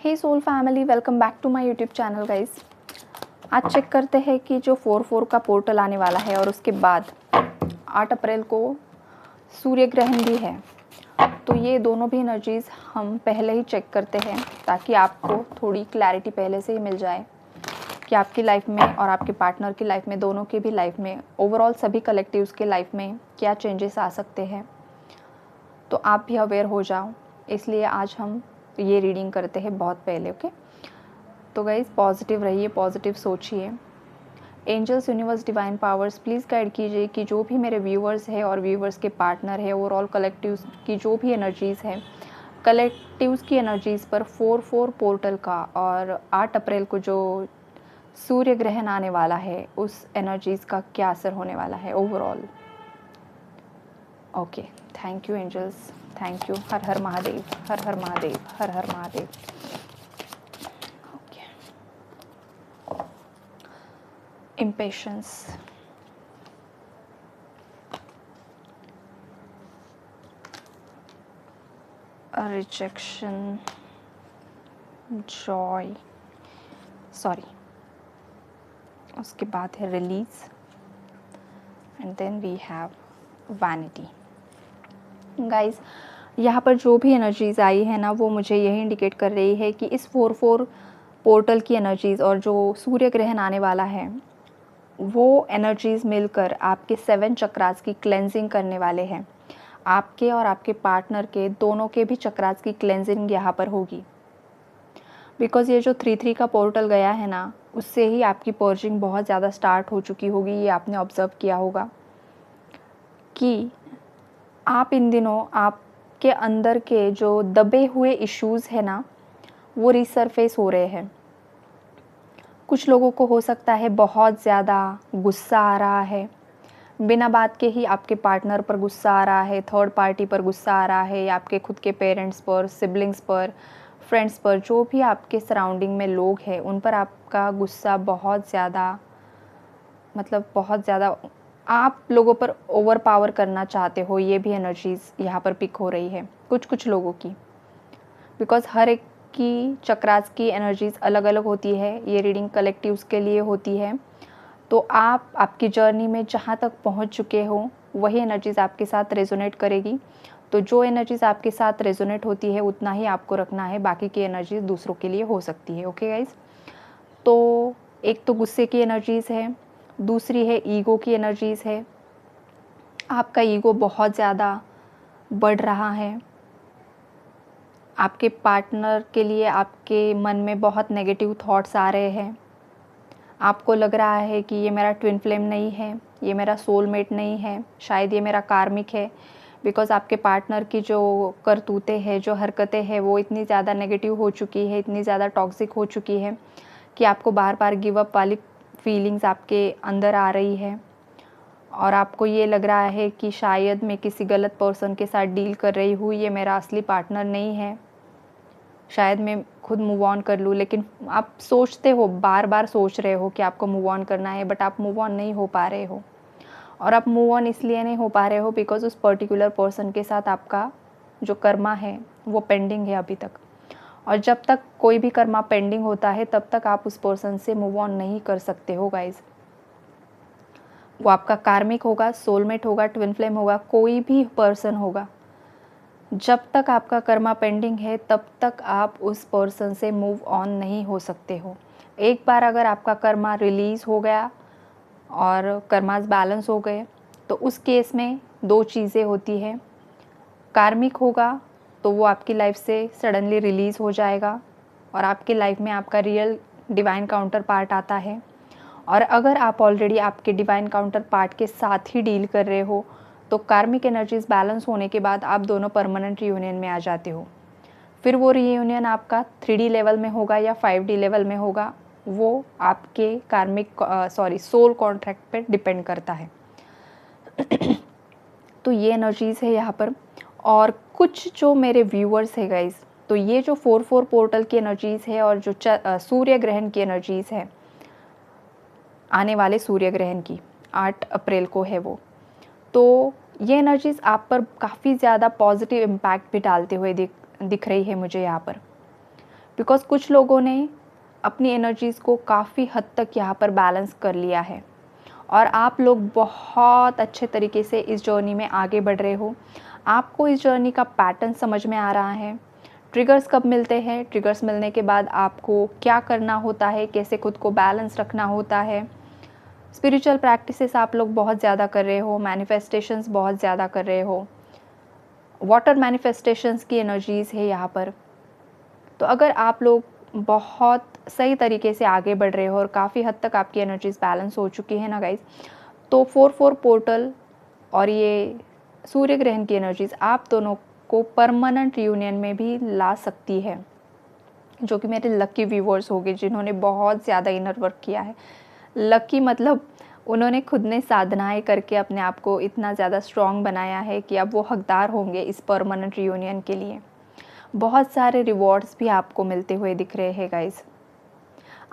Hey soul family, welcome back to my YouTube channel guys. आज check करते हैं कि जो 4/4 का पोर्टल आने वाला है और उसके बाद 8 अप्रैल को सूर्य ग्रहण भी है। तो ये दोनों भी एनर्जीज़ हम पहले ही चेक करते हैं ताकि आपको थोड़ी क्लैरिटी पहले से ही मिल जाए कि आपकी लाइफ में और आपके पार्टनर की लाइफ में, दोनों की भी लाइफ में, ओवरऑल सभी कलेक्टिव्स के लाइफ में क्या चेंजेस आ सकते हैं, तो आप भी अवेयर हो जाओ। इसलिए आज हम ये रीडिंग करते हैं बहुत पहले। ओके, तो गाइज पॉजिटिव रहिए, पॉजिटिव सोचिए। Angels, universe, divine powers please guide कीजिए कि जो भी मेरे व्यूवर्स है और व्यूवर्स के पार्टनर है, ओवरऑल कलेक्टिव्स की जो भी एनर्जीज़ है, कलेक्टिव्स की एनर्जीज़ पर 4/4 पोर्टल का और 8 अप्रैल को जो सूर्य ग्रहण आने वाला है उस एनर्जीज़ का क्या असर होने वाला है overall. Okay, thank you angels, thank you. हर हर महादेव, हर हर महादेव, हर हर Mahadev. Okay, impatience, rejection, joy, sorry, उसके बाद है release and then we have vanity. Guys, यहाँ पर जो भी एनर्जीज़ आई है ना, वो मुझे यही इंडिकेट कर रही है कि इस 4/4 पोर्टल की एनर्जीज़ और जो सूर्य ग्रहण आने वाला है वो एनर्जीज़ मिलकर आपके 7 चक्रास की क्लेंजिंग करने वाले हैं। आपके और आपके पार्टनर के दोनों के भी चक्रास की क्लेंजिंग यहाँ पर होगी। बिकॉज़ ये जो 3/3 का पोर्टल गया है ना, उससे ही आपकी पर्जिंग बहुत ज़्यादा स्टार्ट हो चुकी होगी। ये आपने ऑब्ज़र्व किया होगा कि आप इन दिनों आपके अंदर के जो दबे हुए इश्यूज़ हैं ना, वो रिसरफेस हो रहे हैं। कुछ लोगों को हो सकता है बहुत ज़्यादा गुस्सा आ रहा है, बिना बात के ही आपके पार्टनर पर गुस्सा आ रहा है, थर्ड पार्टी पर गुस्सा आ रहा है, या आपके खुद के पेरेंट्स पर, सिबलिंग्स पर, फ्रेंड्स पर, जो भी आपके सराउंडिंग में लोग हैं उन पर आपका गुस्सा बहुत ज़्यादा, मतलब बहुत ज़्यादा आप लोगों पर ओवर पावर करना चाहते हो। ये भी एनर्जीज़ यहाँ पर पिक हो रही है कुछ लोगों की। बिकॉज़ हर एक की चक्रास की एनर्जीज़ अलग अलग होती है। ये रीडिंग कलेक्टिव्स के लिए होती है। तो आप आपकी जर्नी में जहाँ तक पहुँच चुके हो वही एनर्जीज़ आपके साथ रेजोनेट करेगी। तो जो एनर्जीज़ आपके साथ रेजोनेट होती है उतना ही आपको रखना है, बाकी की एनर्जीज़ दूसरों के लिए हो सकती है। ओके गाइज़, तो एक तो गुस्से की एनर्जीज़ है, दूसरी है ईगो की एनर्जीज़ है। आपका ईगो बहुत ज़्यादा बढ़ रहा है। आपके पार्टनर के लिए आपके मन में बहुत नेगेटिव थॉट्स आ रहे हैं। आपको लग रहा है कि ये मेरा ट्विन फ्लेम नहीं है, ये मेरा सोलमेट नहीं है, शायद ये मेरा कार्मिक है। बिकॉज़ आपके पार्टनर की जो करतूतें हैं, जो हरकतें हैं, वो इतनी ज़्यादा नेगेटिव हो चुकी है, इतनी ज़्यादा टॉक्सिक हो चुकी है कि आपको बार बार गिव अप वाली फीलिंग्स आपके अंदर आ रही है। और आपको ये लग रहा है कि शायद मैं किसी गलत पर्सन के साथ डील कर रही हूँ, ये मेरा असली पार्टनर नहीं है, शायद मैं खुद मूव ऑन कर लूँ। लेकिन आप सोचते हो, बार बार सोच रहे हो कि आपको मूव ऑन करना है, बट आप मूव ऑन नहीं हो पा रहे हो। और आप मूव ऑन इसलिए नहीं हो पा रहे हो बिकॉज़ उस पर्टिकुलर पर्सन के साथ आपका जो कर्मा है वो पेंडिंग है अभी तक। और जब तक कोई भी कर्मा पेंडिंग होता है तब तक आप उस पर्सन से मूव ऑन नहीं कर सकते हो गाइज। वो आपका कार्मिक होगा, सोलमेट होगा, ट्विन फ्लेम होगा, कोई भी पर्सन होगा, जब तक आपका कर्मा पेंडिंग है तब तक आप उस पर्सन से मूव ऑन नहीं हो सकते हो। एक बार अगर आपका कर्मा रिलीज़ हो गया और कर्मास बैलेंस हो गए तो उस केस में दो चीज़ें होती हैं। कार्मिक होगा तो वो आपकी लाइफ से सडनली रिलीज़ हो जाएगा और आपकी लाइफ में आपका रियल डिवाइन काउंटर पार्ट आता है। और अगर आप ऑलरेडी आपके डिवाइन काउंटर पार्ट के साथ ही डील कर रहे हो तो कार्मिक एनर्जीज बैलेंस होने के बाद आप दोनों परमानेंट रियूनियन में आ जाते हो। फिर वो रियूनियन आपका 3D लेवल में होगा या 5D लेवल में होगा, वो आपके कार्मिक सोल कॉन्ट्रैक्ट पे डिपेंड करता है। तो ये एनर्जीज़ है यहाँ पर। और कुछ जो मेरे व्यूअर्स है गाइज, तो ये जो 4/4 पोर्टल की एनर्जीज़ है और जो सूर्य ग्रहण की एनर्जीज़ है, आने वाले सूर्य ग्रहण की 8 अप्रैल को है वो, तो ये एनर्जीज़ आप पर काफ़ी ज़्यादा पॉजिटिव इम्पैक्ट भी डालते हुए दिख रही है मुझे यहाँ पर। बिकॉज़ कुछ लोगों ने अपनी एनर्जीज़ को काफ़ी हद तक यहाँ पर बैलेंस कर लिया है और आप लोग बहुत अच्छे तरीके से इस जर्नी में आगे बढ़ रहे हो। आपको इस जर्नी का पैटर्न समझ में आ रहा है। ट्रिगर्स कब मिलते हैं, ट्रिगर्स मिलने के बाद आपको क्या करना होता है, कैसे खुद को बैलेंस रखना होता है। स्पिरिचुअल प्रैक्टिसेस आप लोग बहुत ज़्यादा कर रहे हो, मैनिफेस्टेशंस बहुत ज़्यादा कर रहे हो, वाटर मैनिफेस्टेशंस की एनर्जीज़ है यहाँ पर। तो अगर आप लोग बहुत सही तरीके से आगे बढ़ रहे हो और काफ़ी हद तक आपकी एनर्जीज बैलेंस हो चुकी है ना गाइज, तो 4-4 पोर्टल और ये सूर्य ग्रहण की एनर्जीज आप दोनों को परमानेंट यूनियन में भी ला सकती है, जो कि मेरे लकी व्यूवर्स होंगे जिन्होंने बहुत ज़्यादा इनर वर्क किया है। लकी मतलब उन्होंने खुद ने साधनाएं करके अपने आप को इतना ज़्यादा स्ट्रॉन्ग बनाया है कि अब वो हकदार होंगे इस परमानेंट यूनियन के लिए। बहुत सारे रिवॉर्ड्स भी आपको मिलते हुए दिख रहे हैं गाइस।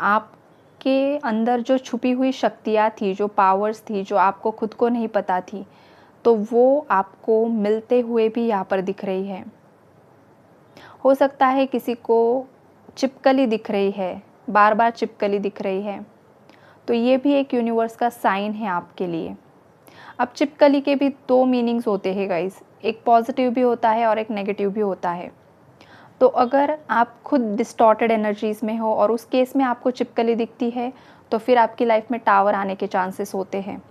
आपके अंदर जो छुपी हुई शक्तियाँ थी, जो पावर्स थी, जो आपको खुद को नहीं पता थी, तो वो आपको मिलते हुए भी यहाँ पर दिख रही है। हो सकता है किसी को चिपकली दिख रही है, बार बार चिपकली दिख रही है, तो ये भी एक यूनिवर्स का साइन है आपके लिए। अब चिपकली के भी 2 मीनिंग्स होते हैं गाइस, एक पॉजिटिव भी होता है और एक नेगेटिव भी होता है। तो अगर आप खुद डिस्टॉर्टेड एनर्जीज़ में हो और उस केस में आपको चिपकली दिखती है, तो फिर आपकी लाइफ में टावर आने के चांसेस होते हैं।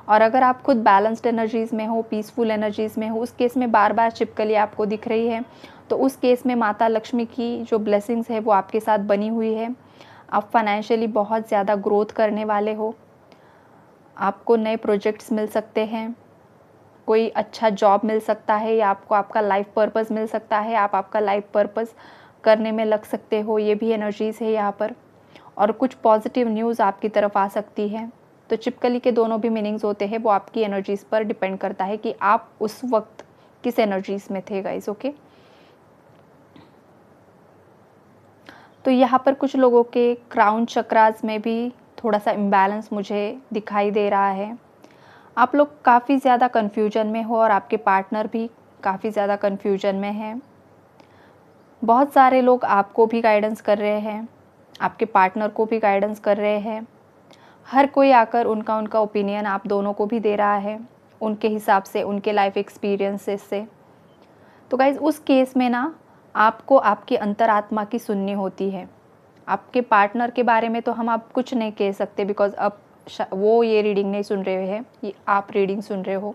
और अगर आप खुद बैलेंस्ड एनर्जीज़ में हो, पीसफुल एनर्जीज़ में हो, उस केस में बार बार चिपकली आपको दिख रही है, तो उस केस में माता लक्ष्मी की जो ब्लेसिंग्स है वो आपके साथ बनी हुई है। आप फाइनेंशियली बहुत ज़्यादा ग्रोथ करने वाले हो, आपको नए प्रोजेक्ट्स मिल सकते हैं, कोई अच्छा जॉब मिल सकता है, या आपको आपका लाइफ पर्पस मिल सकता है, आप आपका लाइफ पर्पस करने में लग सकते हो। ये भी एनर्जीज़ है यहाँ पर। और कुछ पॉजिटिव न्यूज़ आपकी तरफ आ सकती है। तो चिपकली के दोनों भी मीनिंग्स होते हैं, वो आपकी एनर्जीज़ पर डिपेंड करता है कि आप उस वक्त किस एनर्जीज़ में थे गाइस। ओके, तो यहाँ पर कुछ लोगों के क्राउन चक्रास में भी थोड़ा सा इम्बैलेंस मुझे दिखाई दे रहा है। आप लोग काफ़ी ज़्यादा कन्फ्यूजन में हो और आपके पार्टनर भी काफ़ी ज़्यादा कन्फ्यूजन में हैं। बहुत सारे लोग आपको भी गाइडेंस कर रहे हैं, आपके पार्टनर को भी गाइडेंस कर रहे हैं। हर कोई आकर उनका उनका ओपिनियन आप दोनों को भी दे रहा है, उनके हिसाब से, उनके लाइफ एक्सपीरियंसेस से। तो गाइज़ उस केस में ना आपको आपकी अंतरात्मा की सुननी होती है। आपके पार्टनर के बारे में तो हम आप कुछ नहीं कह सकते, बिकॉज़ अब वो ये रीडिंग नहीं सुन रहे हैं, ये आप रीडिंग सुन रहे हो।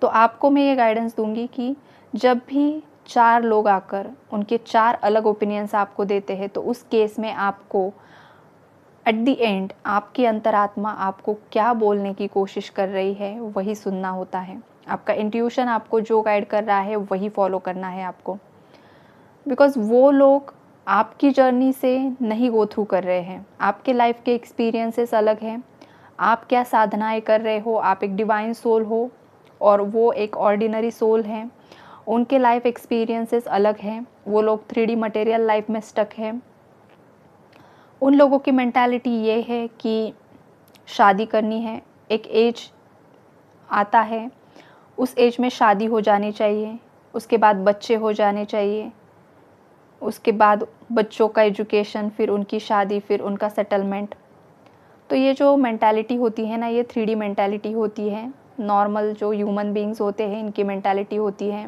तो आपको मैं ये गाइडेंस दूंगी कि जब भी 4 लोग आकर उनके 4 अलग ओपिनियंस आपको देते हैं, तो उस केस में आपको एट द एंड आपकी अंतरात्मा आपको क्या बोलने की कोशिश कर रही है वही सुनना होता है। आपका इंट्यूशन आपको जो गाइड कर रहा है वही फॉलो करना है आपको, बिकॉज़ वो लोग आपकी जर्नी से नहीं गो थ्रू कर रहे हैं। आपके लाइफ के एक्सपीरियंसेस अलग हैं, आप क्या साधनाएं कर रहे हो, आप एक डिवाइन सोल हो और वो एक ऑर्डिनरी सोल हैं। उनके लाइफ एक्सपीरियंसेस अलग हैं, वो लोग 3D मटेरियल लाइफ में स्टक हैं। उन लोगों की मेंटालिटी ये है कि शादी करनी है, एक एज आता है, उस एज में शादी हो जानी चाहिए, उसके बाद बच्चे हो जाने चाहिए, उसके बाद बच्चों का एजुकेशन, फिर उनकी शादी, फिर उनका सेटलमेंट। तो ये जो मेंटालिटी होती है ना, ये 3D मेंटालिटी होती है। नॉर्मल जो ह्यूमन बीइंग्स होते हैं इनकी मेंटालिटी होती है,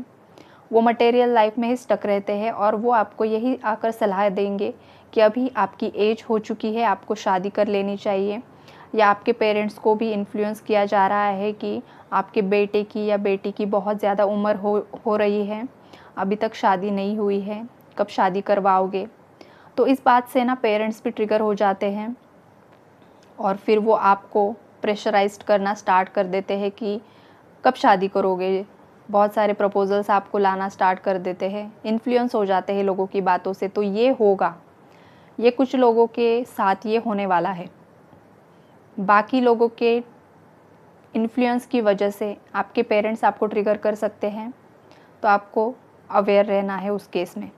वो मटेरियल लाइफ में ही स्टक रहते हैं और वो आपको यही आकर सलाह देंगे कि अभी आपकी एज हो चुकी है, आपको शादी कर लेनी चाहिए। या आपके पेरेंट्स को भी इन्फ्लुएंस किया जा रहा है कि आपके बेटे की या बेटी की बहुत ज़्यादा उम्र हो रही है, अभी तक शादी नहीं हुई है, कब शादी करवाओगे। तो इस बात से ना पेरेंट्स भी ट्रिगर हो जाते हैं और फिर वो आपको प्रेशराइज्ड करना स्टार्ट कर देते हैं कि कब शादी करोगे। बहुत सारे प्रपोजल्स आपको लाना स्टार्ट कर देते हैं, इन्फ्लुएंस हो जाते हैं लोगों की बातों से। तो ये होगा, ये कुछ लोगों के साथ ये होने वाला है। बाकी लोगों के इन्फ्लुएंस की वजह से आपके पेरेंट्स आपको ट्रिगर कर सकते हैं, तो आपको अवेयर रहना है उस केस में।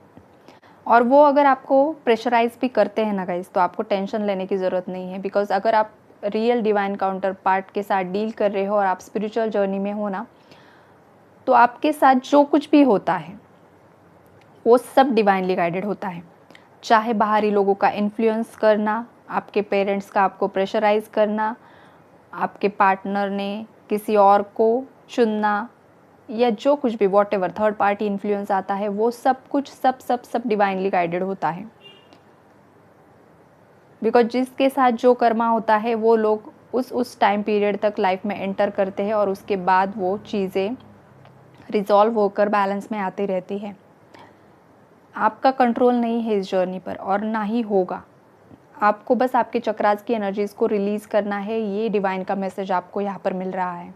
और वो अगर आपको प्रेशराइज भी करते हैं ना गाइस, तो आपको टेंशन लेने की ज़रूरत नहीं है, बिकॉज़ अगर आप रियल डिवाइन काउंटर पार्ट के साथ डील कर रहे हो और आप स्पिरिचुअल जर्नी में हो ना, तो आपके साथ जो कुछ भी होता है वो सब डिवाइनली गाइडेड होता है। चाहे बाहरी लोगों का इन्फ्लुएंस करना, आपके पेरेंट्स का आपको प्रेशराइज़ करना, आपके पार्टनर ने किसी और को चुनना, या जो कुछ भी व्हाटएवर थर्ड पार्टी इन्फ्लुएंस आता है, वो सब कुछ सब डिवाइनली गाइडेड होता है। बिकॉज जिसके साथ जो कर्मा होता है वो लोग उस टाइम पीरियड तक लाइफ में एंटर करते हैं और उसके बाद वो चीज़ें रिजॉल्व होकर बैलेंस में आती रहती है। आपका कंट्रोल नहीं है इस जर्नी पर और ना ही होगा। आपको बस आपके चक्रास की एनर्जीज़ को रिलीज़ करना है। ये डिवाइन का मैसेज आपको यहाँ पर मिल रहा है।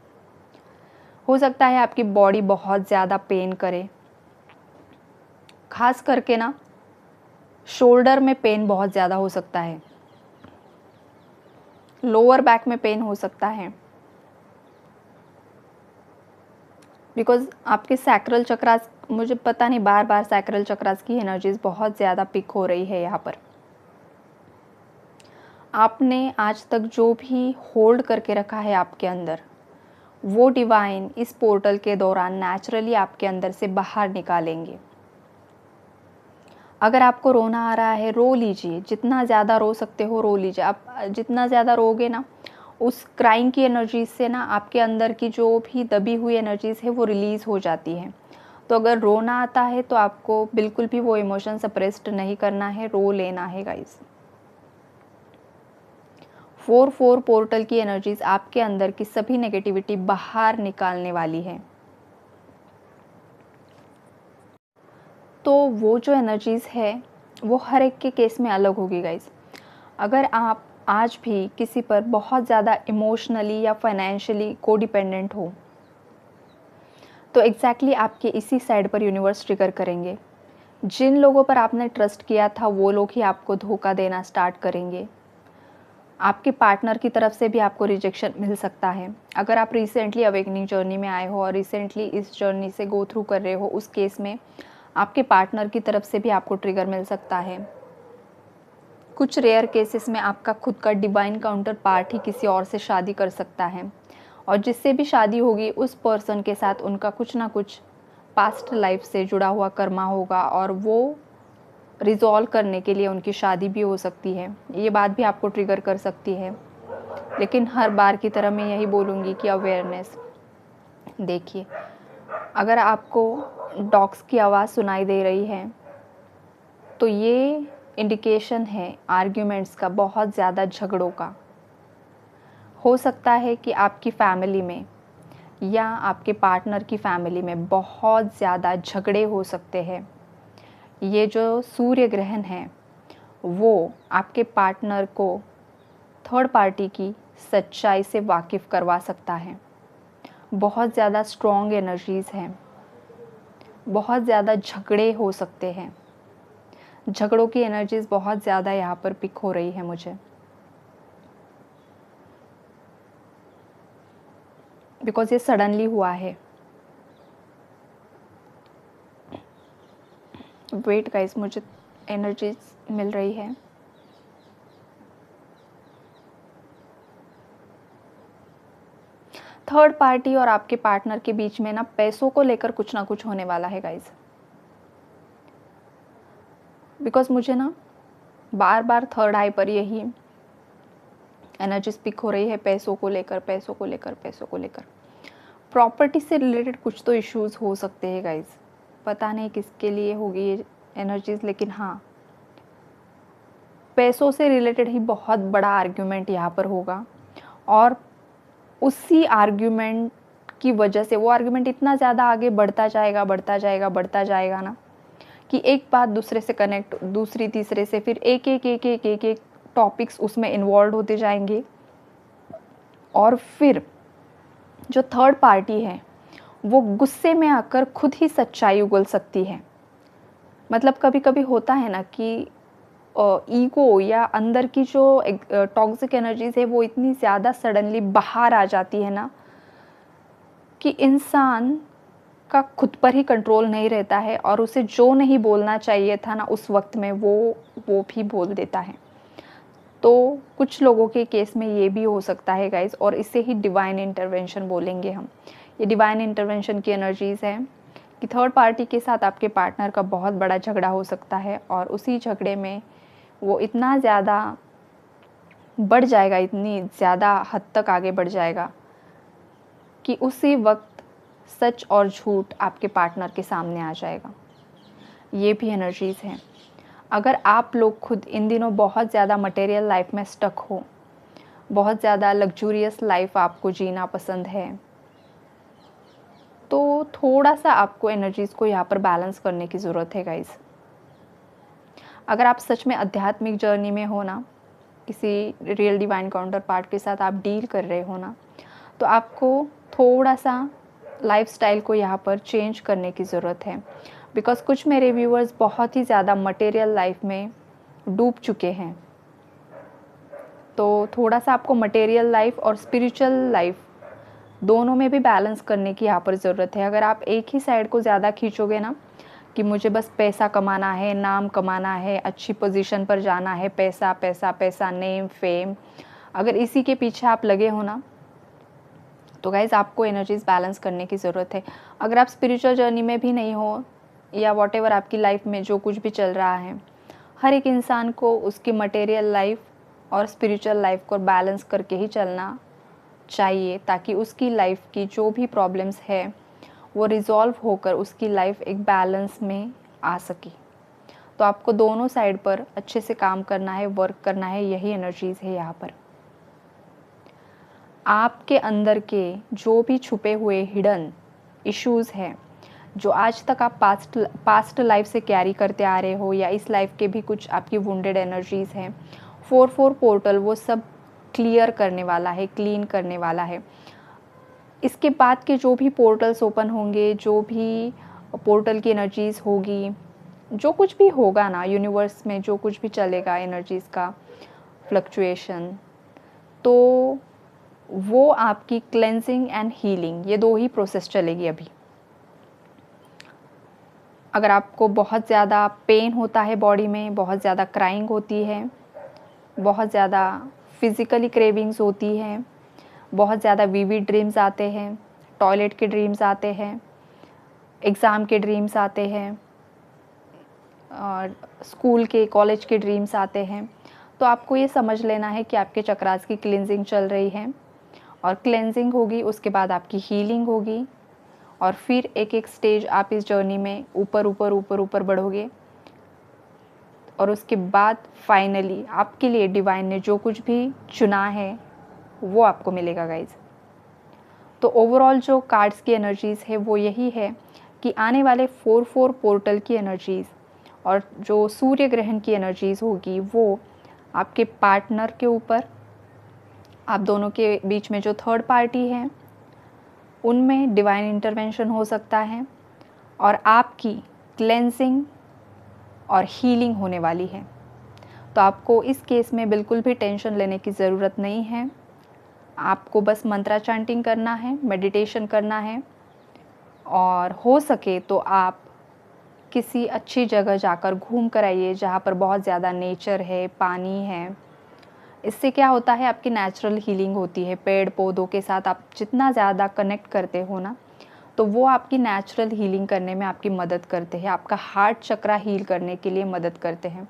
हो सकता है आपकी बॉडी बहुत ज़्यादा पेन करे, खास करके ना शोल्डर में पेन बहुत ज़्यादा हो सकता है, लोअर बैक में पेन हो सकता है, बिकॉज आपके सैक्रल चक्रास, मुझे पता नहीं, बार बार सैक्रल चक्रास की एनर्जीज बहुत ज़्यादा पिक हो रही है यहाँ पर। आपने आज तक जो भी होल्ड करके रखा है आपके अंदर, वो डिवाइन इस पोर्टल के दौरान नेचुरली आपके अंदर से बाहर निकालेंगे। अगर आपको रोना आ रहा है, रो लीजिए, जितना ज़्यादा रो सकते हो रो लीजिए। आप जितना ज़्यादा रोगे ना, उस क्राइंग की एनर्जीज से ना आपके अंदर की जो भी दबी हुई एनर्जीज है वो रिलीज़ हो जाती है। तो अगर रोना आता है तो आपको बिल्कुल भी वो इमोशन सप्रेस्ड नहीं करना है, रो लेना है गाइस। 4-4 पोर्टल की एनर्जीज आपके अंदर की सभी नेगेटिविटी बाहर निकालने वाली है। तो वो जो एनर्जीज़ है वो हर एक के केस में अलग होगी गाइस। अगर आप आज भी किसी पर बहुत ज़्यादा इमोशनली या फाइनेंशियली कोडिपेंडेंट हो, तो एग्जैक्टली आपके इसी साइड पर यूनिवर्स ट्रिगर करेंगे। जिन लोगों पर आपने ट्रस्ट किया था वो लोग ही आपको धोखा देना स्टार्ट करेंगे। आपके पार्टनर की तरफ से भी आपको रिजेक्शन मिल सकता है। अगर आप रिसेंटली अवेकनिंग जर्नी में आए हो और रिसेंटली इस जर्नी से गो थ्रू कर रहे हो, उस केस में आपके पार्टनर की तरफ से भी आपको ट्रिगर मिल सकता है। कुछ रेयर केसेस में आपका खुद का डिवाइन काउंटर पार्ट ही किसी और से शादी कर सकता है, और जिससे भी शादी होगी उस पर्सन के साथ उनका कुछ ना कुछ पास्ट लाइफ से जुड़ा हुआ कर्मा होगा, और वो रिजॉल्व करने के लिए उनकी शादी भी हो सकती है। ये बात भी आपको ट्रिगर कर सकती है। लेकिन हर बार की तरह मैं यही बोलूँगी कि अवेयरनेस। देखिए, अगर आपको डॉग्स की आवाज़ सुनाई दे रही है तो ये इंडिकेशन है आर्ग्यूमेंट्स का, बहुत ज़्यादा झगड़ों का। हो सकता है कि आपकी फैमिली में या आपके पार्टनर की फैमिली में बहुत ज़्यादा झगड़े हो सकते हैं। ये जो सूर्य ग्रहण है वो आपके पार्टनर को थर्ड पार्टी की सच्चाई से वाकिफ़ करवा सकता है। बहुत ज़्यादा स्ट्रॉन्ग एनर्जीज़ हैं, बहुत ज़्यादा झगड़े हो सकते हैं। झगड़ों की एनर्जीज़ बहुत ज़्यादा यहाँ पर पिक हो रही है मुझे, बिकॉज ये सडनली हुआ है। वेट गाइस, मुझे एनर्जीज मिल रही है। थर्ड पार्टी और आपके पार्टनर के बीच में ना पैसों को लेकर कुछ ना कुछ होने वाला है गाइस। बिकॉज मुझे ना बार बार थर्ड आई पर यही एनर्जीज पिक हो रही है, पैसों को लेकर, पैसों को लेकर, पैसों को लेकर। प्रॉपर्टी से रिलेटेड कुछ तो इश्यूज हो सकते हैं गाइस, पता नहीं किसके लिए होगी ये एनर्जीज, लेकिन हाँ, पैसों से रिलेटेड ही बहुत बड़ा आर्ग्यूमेंट यहाँ पर होगा। और उसी आर्ग्यूमेंट की वजह से वो आर्ग्यूमेंट इतना ज़्यादा आगे बढ़ता जाएगा, बढ़ता जाएगा, बढ़ता जाएगा ना, कि एक बात दूसरे से कनेक्ट, दूसरी तीसरे से, फिर एक एक एक एक एक एक टॉपिक्स उसमें इन्वॉल्व होते जाएंगे। और फिर जो थर्ड पार्टी है वो गुस्से में आकर खुद ही सच्चाई उगल सकती है। मतलब कभी कभी होता है ना कि ईगो या अंदर की जो टॉक्सिक एनर्जीज है वो इतनी ज़्यादा सडनली बाहर आ जाती है ना, कि इंसान का खुद पर ही कंट्रोल नहीं रहता है, और उसे जो नहीं बोलना चाहिए था ना उस वक्त में वो भी बोल देता है। तो कुछ लोगों के केस में ये भी हो सकता है गाइस, और इसे ही डिवाइन इंटरवेंशन बोलेंगे हम। ये डिवाइन इंटरवेंशन की एनर्जीज़ हैं कि थर्ड पार्टी के साथ आपके पार्टनर का बहुत बड़ा झगड़ा हो सकता है और उसी झगड़े में वो इतना ज़्यादा बढ़ जाएगा, इतनी ज़्यादा हद तक आगे बढ़ जाएगा कि उसी वक्त सच और झूठ आपके पार्टनर के सामने आ जाएगा। ये भी एनर्जीज़ हैं। अगर आप लोग खुद इन दिनों बहुत ज़्यादा मटेरियल लाइफ में स्टक हो, बहुत ज़्यादा लग्जूरियस लाइफ आपको जीना पसंद है, तो थोड़ा सा आपको एनर्जीज़ को यहाँ पर बैलेंस करने की ज़रूरत है गाइज़। अगर आप सच में आध्यात्मिक जर्नी में हो ना, किसी रियल डिवाइन काउंटर पार्ट के साथ आप डील कर रहे हो ना, तो आपको थोड़ा सा लाइफस्टाइल को यहाँ पर चेंज करने की ज़रूरत है। बिकॉज़ कुछ मेरे व्यूअर्स बहुत ही ज़्यादा मटेरियल लाइफ में डूब चुके हैं। तो थोड़ा सा आपको मटेरियल लाइफ और स्पिरिचुअल लाइफ दोनों में भी बैलेंस करने की यहाँ पर ज़रूरत है। अगर आप एक ही साइड को ज़्यादा खींचोगे ना कि मुझे बस पैसा कमाना है, नाम कमाना है, अच्छी पोजीशन पर जाना है, पैसा पैसा पैसा, नेम फेम, अगर इसी के पीछे आप लगे हो ना, तो गाइज़ आपको एनर्जीज़ बैलेंस करने की ज़रूरत है। अगर आप स्पिरिचुअल जर्नी में भी नहीं हो या वॉटेवर आपकी लाइफ में जो कुछ भी चल रहा है, हर एक इंसान को उसकी मटेरियल लाइफ और स्पिरिचुअल लाइफ को बैलेंस करके ही चलना चाहिए, ताकि उसकी लाइफ की जो भी प्रॉब्लम्स है वो रिज़ॉल्व होकर उसकी लाइफ एक बैलेंस में आ सके। तो आपको दोनों साइड पर अच्छे से काम करना है, वर्क करना है, यही एनर्जीज़ है यहाँ पर। आपके अंदर के जो भी छुपे हुए हिडन इश्यूज़ हैं, जो आज तक आप पास्ट लाइफ से कैरी करते आ रहे हो, या इस लाइफ के भी कुछ आपकी वुंडेड एनर्जीज़ हैं, 4-4 पोर्टल वो सब क्लियर करने वाला है, क्लीन करने वाला है। इसके बाद के जो भी पोर्टल्स ओपन होंगे, जो भी पोर्टल की एनर्जीज़ होगी, जो कुछ भी होगा ना यूनिवर्स में, जो कुछ भी चलेगा एनर्जीज़ का फ्लक्चुएशन, तो वो आपकी क्लेंजिंग एंड हीलिंग, ये दो ही प्रोसेस चलेगी अभी। अगर आपको बहुत ज़्यादा पेन होता है बॉडी में, बहुत ज़्यादा क्राइंग होती है, बहुत ज़्यादा फिज़िकली क्रेविंग्स होती हैं, बहुत ज़्यादा विविड ड्रीम्स आते हैं, टॉयलेट के ड्रीम्स आते हैं, एग्ज़ाम के ड्रीम्स आते हैं, और स्कूल के कॉलेज के ड्रीम्स आते हैं, तो आपको ये समझ लेना है कि आपके चक्रास की क्लींजिंग चल रही है। और क्लेंजिंग होगी, उसके बाद आपकी हीलिंग होगी, और फिर एक एक स्टेज आप इस जर्नी में ऊपर ऊपर ऊपर ऊपर बढ़ोगे, और उसके बाद फाइनली आपके लिए डिवाइन ने जो कुछ भी चुना है वो आपको मिलेगा गाइज। तो ओवरऑल जो कार्ड्स की एनर्जीज़ है वो यही है कि आने वाले 4-4 पोर्टल की एनर्जीज़ और जो सूर्य ग्रहण की एनर्जीज़ होगी वो आपके पार्टनर के ऊपर, आप दोनों के बीच में जो थर्ड पार्टी है उनमें डिवाइन इंटरवेंशन हो सकता है, और आपकी क्लेंजिंग और हीलिंग होने वाली है। तो आपको इस केस में बिल्कुल भी टेंशन लेने की ज़रूरत नहीं है। आपको बस मंत्रा चैंटिंग करना है, मेडिटेशन करना है, और हो सके तो आप किसी अच्छी जगह जाकर घूम कर आइए जहाँ पर बहुत ज़्यादा नेचर है, पानी है। इससे क्या होता है, आपकी नेचुरल हीलिंग होती है। पेड़ पौधों के साथ आप जितना ज़्यादा कनेक्ट करते हो ना, तो वो आपकी नेचुरल हीलिंग करने में आपकी मदद करते हैं, आपका हार्ट चक्रा हील करने के लिए मदद करते हैं।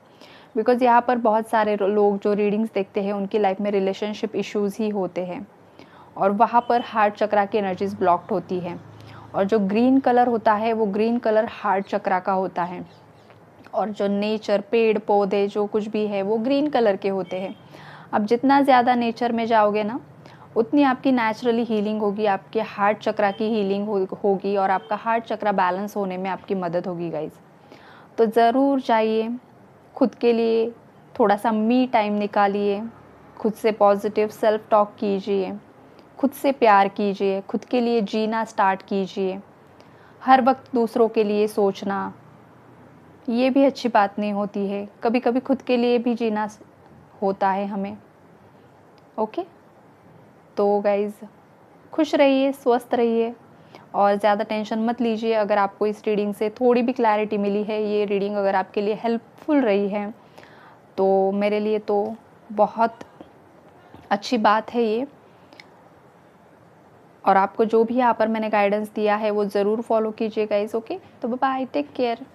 बिकॉज़ यहाँ पर बहुत सारे लोग जो रीडिंग्स देखते हैं उनकी लाइफ में रिलेशनशिप इश्यूज़ ही होते हैं, और वहाँ पर हार्ट चक्रा की एनर्जीज़ ब्लॉक्ड होती है। और जो ग्रीन कलर होता है वो ग्रीन कलर हार्ट चक्रा का होता है, और जो नेचर, पेड़ पौधे जो कुछ भी है वो ग्रीन कलर के होते हैं। अब जितना ज़्यादा नेचर में जाओगे ना, उतनी आपकी नेचुरली हीलिंग होगी, आपके हार्ट चक्रा की हीलिंग होगी, और आपका हार्ट चक्रा बैलेंस होने में आपकी मदद होगी गाइज। तो ज़रूर जाइए, खुद के लिए थोड़ा सा मी टाइम निकालिए, खुद से पॉजिटिव सेल्फ टॉक कीजिए, खुद से प्यार कीजिए, खुद के लिए जीना स्टार्ट कीजिए। हर वक्त दूसरों के लिए सोचना ये भी अच्छी बात नहीं होती है, कभी कभी खुद के लिए भी जीना होता है हमें। ओके, तो गाइज़ खुश रहिए, स्वस्थ रहिए, और ज़्यादा टेंशन मत लीजिए। अगर आपको इस रीडिंग से थोड़ी भी क्लैरिटी मिली है, ये रीडिंग अगर आपके लिए हेल्पफुल रही है, तो मेरे लिए तो बहुत अच्छी बात है ये। और आपको जो भी यहाँ पर मैंने गाइडेंस दिया है वो ज़रूर फॉलो कीजिए गाइस। ओके, तो बाय बाय, टेक केयर।